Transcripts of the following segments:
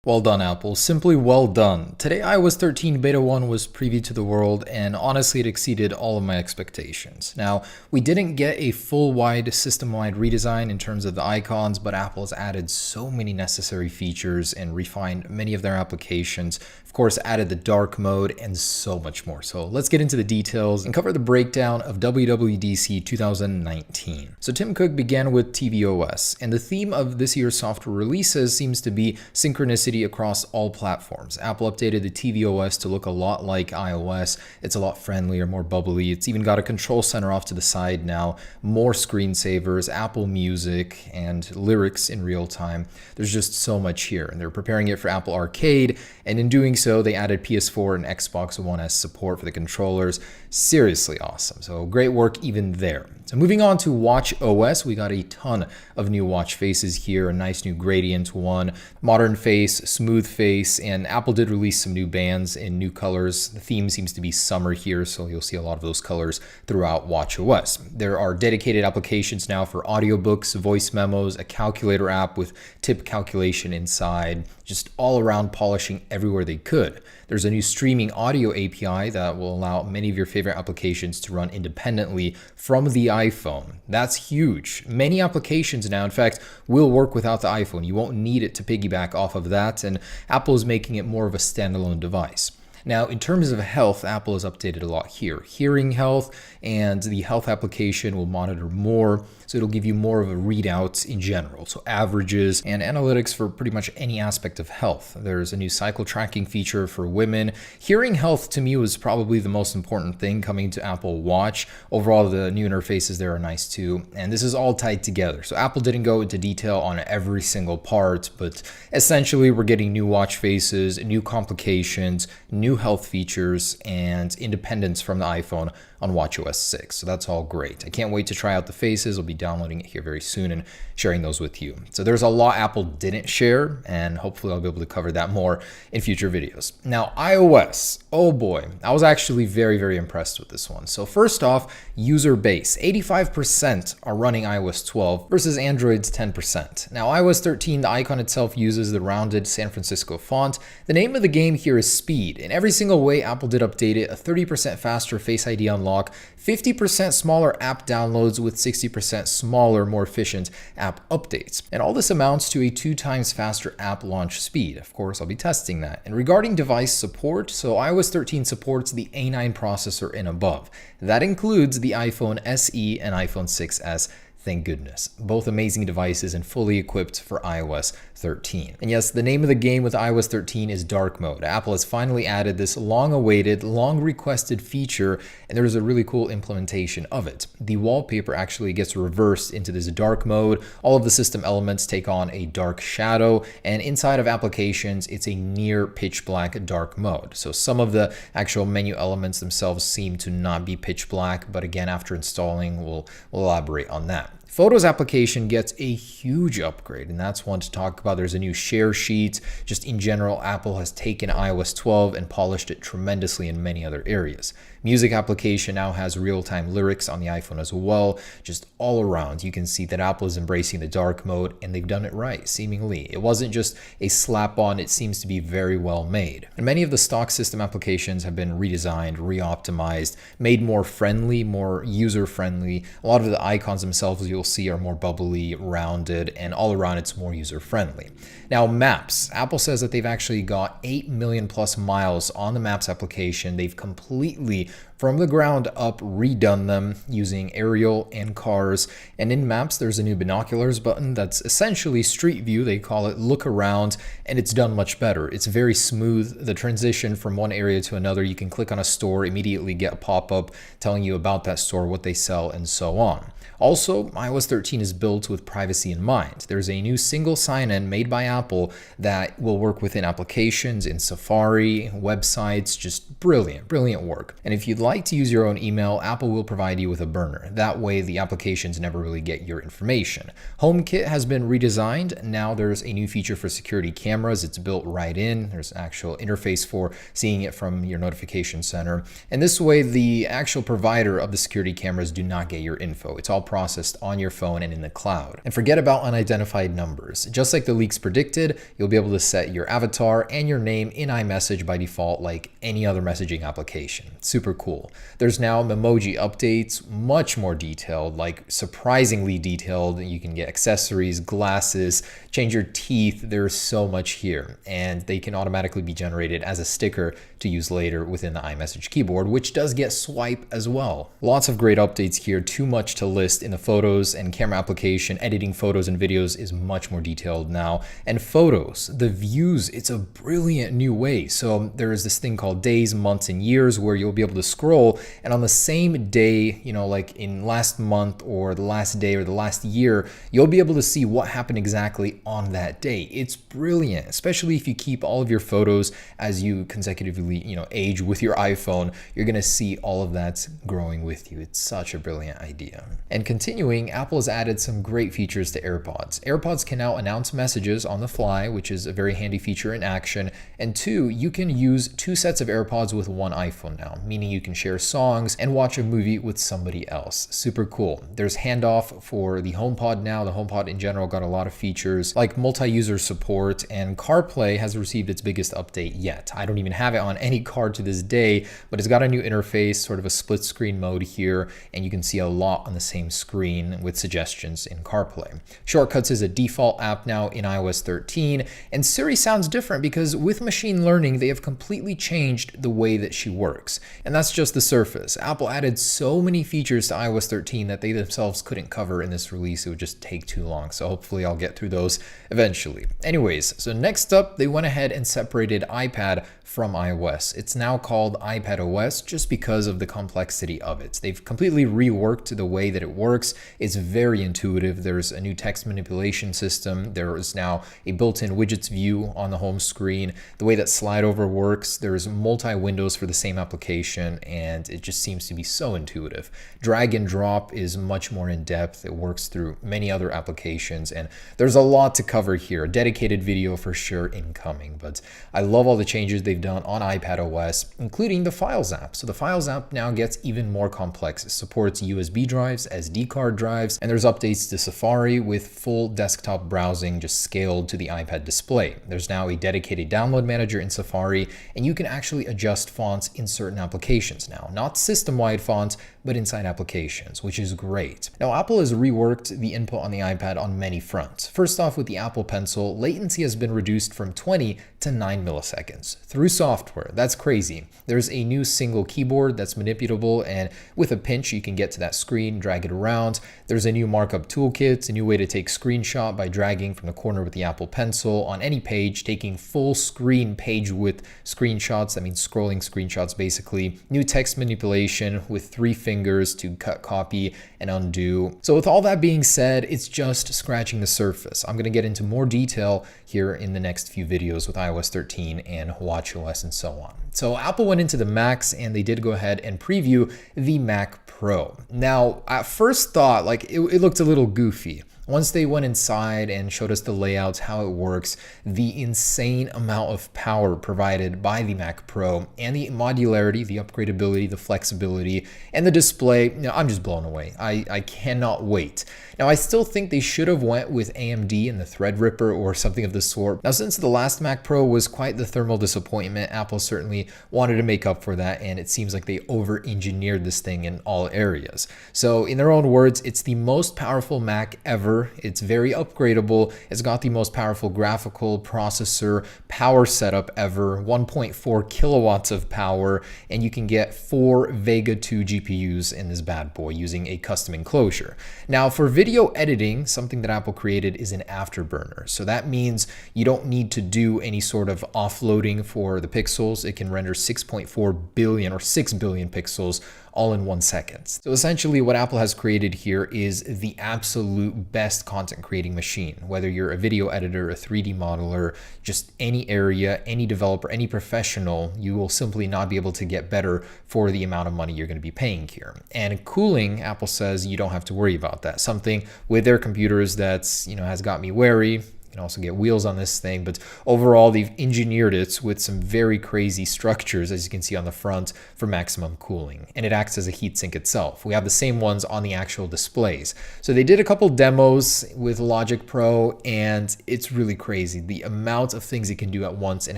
Well done, Apple. Simply well done. Today, iOS 13 Beta 1 was previewed to the world, and honestly, it exceeded all of my expectations. Now, we didn't get a full-wide, system-wide redesign in terms of the icons, but Apple has added so many necessary features and refined many of their applications. Of course, added the dark mode and so much more. So let's get into the details and cover the breakdown of WWDC 2019. So Tim Cook began with tvOS, and the theme of this year's software releases seems to be synchronicity across all platforms. Apple updated the tvOS to look a lot like iOS. It's a lot friendlier, more bubbly. It's even got a control center off to the side now, more screensavers, Apple Music, and lyrics in real time. There's just so much here, and they're preparing it for Apple Arcade, and in doing so, they added PS4 and Xbox One S support for the controllers. Seriously awesome. So great work even there. So moving on to watchOS, we got a ton of new watch faces here, a nice new gradient one, modern face, smooth face, and Apple did release some new bands in new colors. The theme seems to be summer here, so you'll see a lot of those colors throughout watchOS. There are dedicated applications now for audiobooks, voice memos, a calculator app with tip calculation inside, just all around polishing everywhere they could. There's a new streaming audio API that will allow many of your favorite applications to run independently from the iPhone. That's huge. Many applications now, in fact, will work without the iPhone. You won't need it to piggyback off of that, and Apple is making it more of a standalone device. Now, in terms of health, Apple has updated a lot here. Hearing health and the health application will monitor more, so it'll give you more of a readout in general. So averages and analytics for pretty much any aspect of health. There's a new cycle tracking feature for women. Hearing health to me was probably the most important thing coming to Apple Watch. Overall, the new interfaces there are nice too, and this is all tied together. So Apple didn't go into detail on every single part, but essentially we're getting new watch faces, new complications, new health features, and independence from the iPhone on watchOS 6. So that's all great. I can't wait to try out the faces. I'll be downloading it here very soon and sharing those with you. So there's a lot Apple didn't share, and hopefully I'll be able to cover that more in future videos. Now, iOS. Oh boy, I was actually very, very impressed with this one. So first off, user base. 85% are running iOS 12 versus Android's 10%. Now, iOS 13, the icon itself uses the rounded San Francisco font. The name of the game here is speed. In every single way, Apple did update it. A 30% faster Face ID unlock, 50% smaller app downloads with 60% smaller, more efficient app updates. And all this amounts to a 2 times faster app launch speed. Of course, I'll be testing that. And regarding device support, so iOS 13 supports the A9 processor and above. That includes the iPhone SE and iPhone 6s. Thank goodness. Both amazing devices and fully equipped for iOS 13. And yes, the name of the game with iOS 13 is dark mode. Apple has finally added this long-awaited, long-requested feature, and there is a really cool implementation of it. The wallpaper actually gets reversed into this dark mode. All of the system elements take on a dark shadow, and inside of applications, it's a near pitch black dark mode. So some of the actual menu elements themselves seem to not be pitch black, but again, after installing, we'll elaborate on that. Photos application gets a huge upgrade, and that's one to talk about. There's a new share sheet. Just in general, Apple has taken iOS 12 and polished it tremendously in many other areas. Music application now has real-time lyrics on the iPhone as well. Just all around, you can see that Apple is embracing the dark mode, and they've done it right, seemingly. It wasn't just a slap-on, it seems to be very well made. And many of the stock system applications have been redesigned, re-optimized, made more friendly, more user-friendly. A lot of the icons themselves you'll see are more bubbly, rounded, and all around it's more user-friendly. Now, Maps. Apple says that they've actually got 8 million plus miles on the Maps application. They've completely, from the ground up, redone them using aerial and cars. And in Maps, there's a new binoculars button that's essentially Street View. They call it Look Around, and it's done much better. It's very smooth. The transition from one area to another, you can click on a store, immediately get a pop-up telling you about that store, what they sell, and so on. Also, iOS 13 is built with privacy in mind. There's a new single sign-in made by Apple that will work within applications, in Safari, websites, just brilliant, brilliant work. And if you'd like to use your own email, Apple will provide you with a burner. That way, the applications never really get your information. HomeKit has been redesigned. Now there's a new feature for security cameras. It's built right in. There's an actual interface for seeing it from your notification center. And this way, the actual provider of the security cameras do not get your info. It's all processed on your phone and in the cloud. And forget about unidentified numbers. Just like the leaks predicted, you'll be able to set your avatar and your name in iMessage by default like any other messaging application. Super cool. There's now Memoji updates, much more detailed, like surprisingly detailed. You can get accessories, glasses, change your teeth. There's so much here, and they can automatically be generated as a sticker to use later within the iMessage keyboard, which does get swipe as well. Lots of great updates here, too much to list. In the photos and camera application, editing photos and videos is much more detailed now. And photos, the views, it's a brilliant new way. So there is this thing called days, months, and years where you'll be able to scroll, and on the same day, like in last month or the last day or the last year, you'll be able to see what happened exactly on that day. It's brilliant, especially if you keep all of your photos as you consecutively, age with your iPhone. You're gonna see all of that growing with you. It's such a brilliant idea. And continuing, Apple has added some great features to AirPods. AirPods can now announce messages on the fly, which is a very handy feature in action. And two, you can use 2 sets of AirPods with one iPhone now, meaning you can share songs and watch a movie with somebody else. Super cool. There's handoff for the HomePod now. The HomePod in general got a lot of features like multi-user support, and CarPlay has received its biggest update yet. I don't even have it on any card to this day, but it's got a new interface, sort of a split screen mode here, and you can see a lot on the same screen with suggestions in CarPlay. Shortcuts is a default app now in iOS 13, and Siri sounds different because with machine learning, they have completely changed the way that she works. And that's just the surface. Apple added so many features to iOS 13 that they themselves couldn't cover in this release. It would just take too long. So hopefully I'll get through those eventually. Anyways, so next up, they went ahead and separated iPad from iOS. It's now called iPadOS just because of the complexity of it. They've completely reworked the way that it works. It's very intuitive. There's a new text manipulation system. There is now a built-in widgets view on the home screen. The way that slide over works, there's multi-windows for the same application, and it just seems to be so intuitive. Drag and drop is much more in-depth. It works through many other applications, and there's a lot to cover here. A dedicated video for sure incoming, but I love all the changes they've done on iPadOS, including the Files app. So the Files app now gets even more complex. It supports USB drives, SD card drives, and there's updates to Safari with full desktop browsing just scaled to the iPad display. There's now a dedicated download manager in Safari, and you can actually adjust fonts in certain applications now. Not system-wide fonts, but inside applications, which is great. Now, Apple has reworked the input on the iPad on many fronts. First off, with the Apple Pencil, latency has been reduced from 20 to 9 milliseconds through software. That's crazy. There's a new single keyboard that's manipulable, and with a pinch, you can get to that screen, drag it around. There's a new markup toolkit, a new way to take screenshot by dragging from the corner with the Apple Pencil on any page, taking full screen page width screenshots. That means scrolling screenshots, basically. New text manipulation with 3 fingers to cut, copy, and undo. So with all that being said, it's just scratching the surface. I'm going to get into more detail here in the next few videos with iOS 13 and watchOS and so on. So Apple went into the Macs, and they did go ahead and preview the Mac Pro. Now, at first thought, it looked a little goofy. Once they went inside and showed us the layouts, how it works, the insane amount of power provided by the Mac Pro, and the modularity, the upgradability, the flexibility, and the display, I'm just blown away. I cannot wait. Now, I still think they should have went with AMD and the Threadripper or something of the sort. Now, since the last Mac Pro was quite the thermal disappointment, Apple certainly wanted to make up for that, and it seems like they over-engineered this thing in all areas. So, in their own words, it's the most powerful Mac ever. It's very upgradable. It's got the most powerful graphical processor power setup ever, 1.4 kilowatts of power, and you can get 4 Vega 2 GPUs in this bad boy using a custom enclosure. Now, for video editing, something that Apple created is an afterburner. So that means you don't need to do any sort of offloading for the pixels. It can render 6.4 billion or 6 billion pixels all in 1 second. So essentially what Apple has created here is the absolute best content creating machine. Whether you're a video editor, a 3D modeler, just any area, any developer, any professional, you will simply not be able to get better for the amount of money you're going to be paying here. And cooling, Apple says you don't have to worry about that. Something with their computers that's, has got me wary. Can also get wheels on this thing, but overall they've engineered it with some very crazy structures, as you can see on the front, for maximum cooling, and it acts as a heatsink itself. We have the same ones on the actual displays. So they did a couple demos with Logic Pro, and it's really crazy the amount of things it can do at once and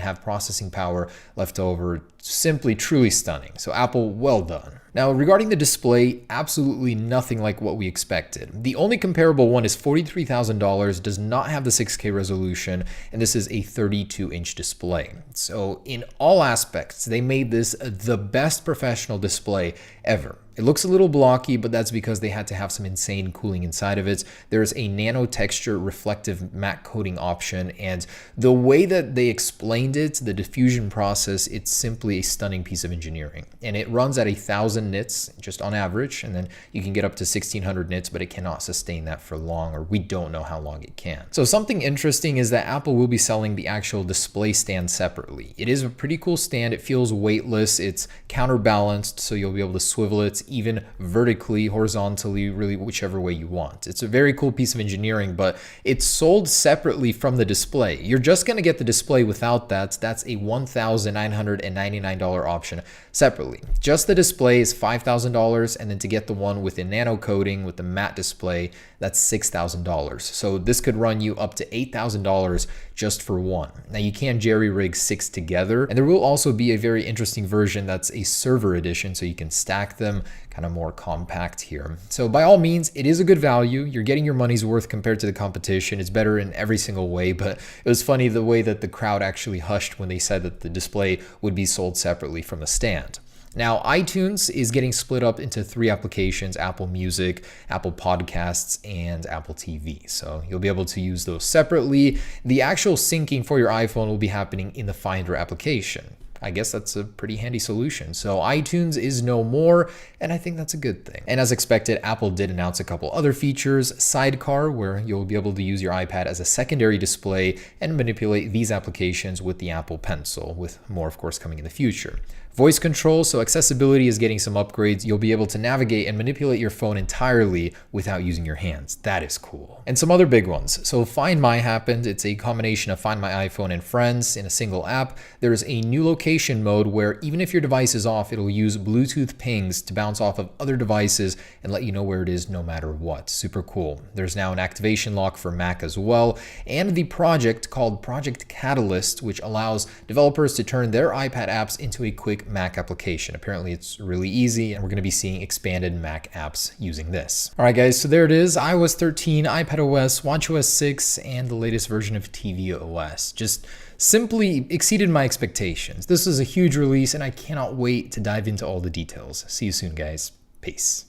have processing power left over. Simply truly stunning. So Apple, well done. Now, regarding the display, absolutely nothing like what we expected. The only comparable one is $43,000, does not have the 6K resolution, and this is a 32-inch display. So in all aspects, they made this the best professional display ever. It looks a little blocky, but that's because they had to have some insane cooling inside of it. There's a nano texture reflective matte coating option, and the way that they explained it, the diffusion process, it's simply a stunning piece of engineering. And it runs at 1,000 nits just on average, and then you can get up to 1,600 nits, but it cannot sustain that for long, or we don't know how long it can. So something interesting is that Apple will be selling the actual display stand separately. It is a pretty cool stand. It feels weightless. It's counterbalanced, so you'll be able to swivel it even vertically, horizontally, really whichever way you want. It's a very cool piece of engineering, but it's sold separately from the display. You're just going to get the display without that. That's a $1,999 option separately. Just the display is $5,000, and then to get the one with the nano coating with the matte display, that's $6,000. So this could run you up to $8,000 just for one. Now you can jerry-rig 6 together, and there will also be a very interesting version that's a server edition, so you can stack them, kind of more compact here. So by all means, it is a good value. You're getting your money's worth compared to the competition. It's better in every single way, but it was funny the way that the crowd actually hushed when they said that the display would be sold separately from the stand. Now, iTunes is getting split up into 3 applications: Apple Music, Apple Podcasts, and Apple TV. So you'll be able to use those separately. The actual syncing for your iPhone will be happening in the Finder application. I guess that's a pretty handy solution. So iTunes is no more, and I think that's a good thing. And as expected, Apple did announce a couple other features: Sidecar, where you'll be able to use your iPad as a secondary display and manipulate these applications with the Apple Pencil, with more, of course, coming in the future. Voice control, so accessibility is getting some upgrades. You'll be able to navigate and manipulate your phone entirely without using your hands. That is cool. And some other big ones. So Find My happened. It's a combination of Find My iPhone and Friends in a single app. There's a new location mode where even if your device is off, it'll use Bluetooth pings to bounce off of other devices and let you know where it is no matter what. Super cool. There's now an activation lock for Mac as well, and the project called Project Catalyst, which allows developers to turn their iPad apps into a quick Mac application. Apparently it's really easy, and we're going to be seeing expanded Mac apps using this. All right, guys, so there it is: iOS 13, iPadOS, watchOS 6, and the latest version of tvOS. Just simply exceeded my expectations. This is a huge release, and I cannot wait to dive into all the details. See you soon, guys. Peace.